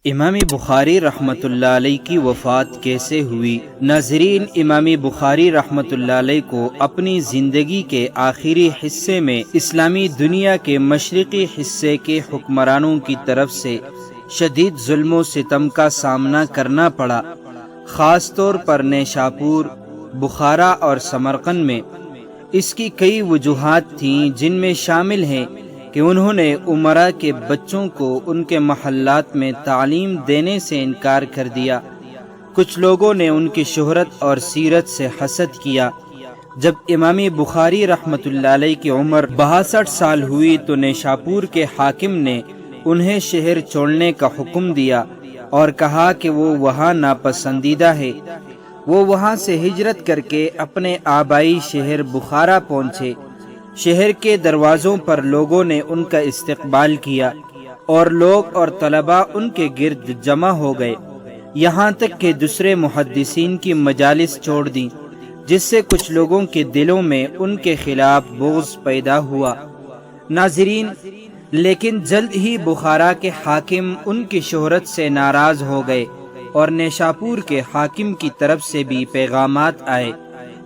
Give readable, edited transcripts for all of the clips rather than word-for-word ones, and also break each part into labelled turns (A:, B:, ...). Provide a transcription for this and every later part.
A: امام بخاری رحمۃ اللہ علیہ کی وفات کیسے ہوئی؟ ناظرین، امام بخاری رحمۃ اللہ علیہ کو اپنی زندگی کے آخری حصے میں اسلامی دنیا کے مشرقی حصے کے حکمرانوں کی طرف سے شدید ظلم و ستم کا سامنا کرنا پڑا، خاص طور پر نیشاپور، بخارا اور سمرقند میں۔ اس کی کئی وجوہات تھیں، جن میں شامل ہیں کہ انہوں نے امراء کے بچوں کو ان کے محلات میں تعلیم دینے سے انکار کر دیا۔ کچھ لوگوں نے ان کی شہرت اور سیرت سے حسد کیا۔ جب امام بخاری رحمۃ اللہ علیہ کی عمر 62 سال ہوئی تو نیشاپور کے حاکم نے انہیں شہر چھوڑنے کا حکم دیا اور کہا کہ وہ وہاں ناپسندیدہ ہے۔ وہ وہاں سے ہجرت کر کے اپنے آبائی شہر بخارا پہنچے۔ شہر کے دروازوں پر لوگوں نے ان کا استقبال کیا اور لوگ اور طلباء ان کے گرد جمع ہو گئے، یہاں تک کہ دوسرے محدثین کی مجالس چھوڑ دیں، جس سے کچھ لوگوں کے دلوں میں ان کے خلاف بغض پیدا ہوا۔ ناظرین، لیکن جلد ہی بخارا کے حاکم ان کی شہرت سے ناراض ہو گئے اور نیشاپور کے حاکم کی طرف سے بھی پیغامات آئے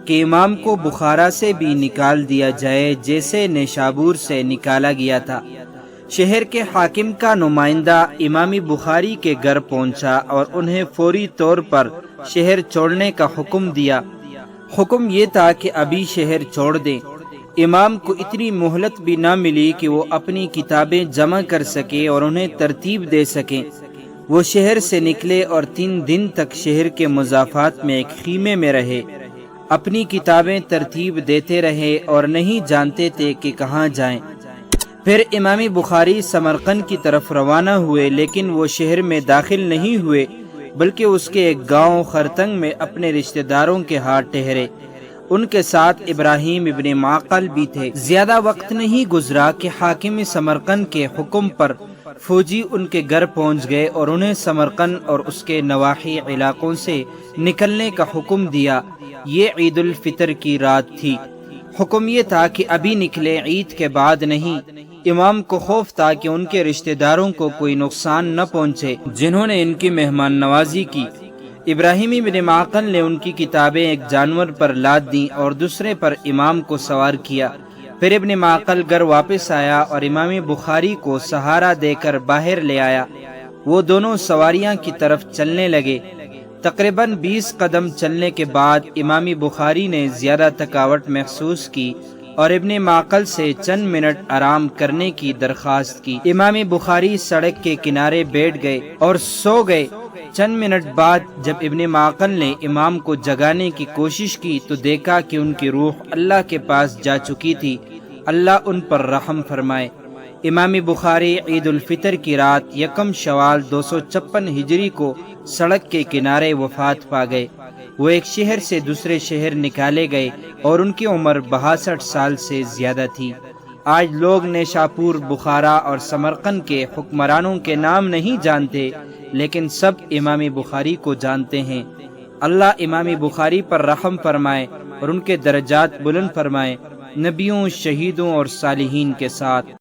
A: کہ امام کو بخارا سے بھی نکال دیا جائے، جیسے نیشابور سے نکالا گیا تھا۔ شہر کے حاکم کا نمائندہ امام بخاری کے گھر پہنچا اور انہیں فوری طور پر شہر چھوڑنے کا حکم دیا۔ حکم یہ تھا کہ ابھی شہر چھوڑ دیں۔ امام کو اتنی مہلت بھی نہ ملی کہ وہ اپنی کتابیں جمع کر سکے اور انہیں ترتیب دے سکیں۔ وہ شہر سے نکلے اور 3 دن تک شہر کے مضافات میں ایک خیمے میں رہے، اپنی کتابیں ترتیب دیتے رہے اور نہیں جانتے تھے کہ کہاں جائیں۔ پھر امام بخاری سمرقند کی طرف روانہ ہوئے، لیکن وہ شہر میں داخل نہیں ہوئے بلکہ اس کے ایک گاؤں خرتنگ میں اپنے رشتہ داروں کے ہاتھ ٹھہرے۔ ان کے ساتھ ابراہیم ابن معقل بھی تھے۔ زیادہ وقت نہیں گزرا کہ حاکم سمرقند کے حکم پر فوجی ان کے گھر پہنچ گئے اور انہیں سمرقند اور اس کے نواحی علاقوں سے نکلنے کا حکم دیا۔ یہ عید الفطر کی رات تھی۔ حکم یہ تھا کہ ابھی نکلے، عید کے بعد نہیں۔ امام کو خوف تھا کہ ان کے رشتہ داروں کو کوئی نقصان نہ پہنچے جنہوں نے ان کی مہمان نوازی کی۔ ابراہیم ابن معقل نے ان کی کتابیں ایک جانور پر لاد دیں اور دوسرے پر امام کو سوار کیا۔ پھر ابن معقل گھر واپس آیا اور امام بخاری کو سہارا دے کر باہر لے آیا۔ وہ دونوں سواریاں کی طرف چلنے لگے۔ تقریباً 20 قدم چلنے کے بعد امام بخاری نے زیادہ تھکاوٹ محسوس کی اور ابن معقل سے چند منٹ آرام کرنے کی درخواست کی۔ امام بخاری سڑک کے کنارے بیٹھ گئے اور سو گئے۔ چند منٹ بعد جب ابن معقل نے امام کو جگانے کی کوشش کی تو دیکھا کہ ان کی روح اللہ کے پاس جا چکی تھی۔ اللہ ان پر رحم فرمائے۔ امام بخاری عید الفطر کی رات 1 شوال 256 ہجری کو سڑک کے کنارے وفات پا گئے۔ وہ ایک شہر سے دوسرے شہر نکالے گئے اور ان کی عمر 62 سال سے زیادہ تھی۔ آج لوگ نیشاپور، بخارا اور سمرقند کے حکمرانوں کے نام نہیں جانتے، لیکن سب امام بخاری کو جانتے ہیں۔ اللہ امام بخاری پر رحم فرمائے اور ان کے درجات بلند فرمائے، نبیوں، شہیدوں اور صالحین کے ساتھ۔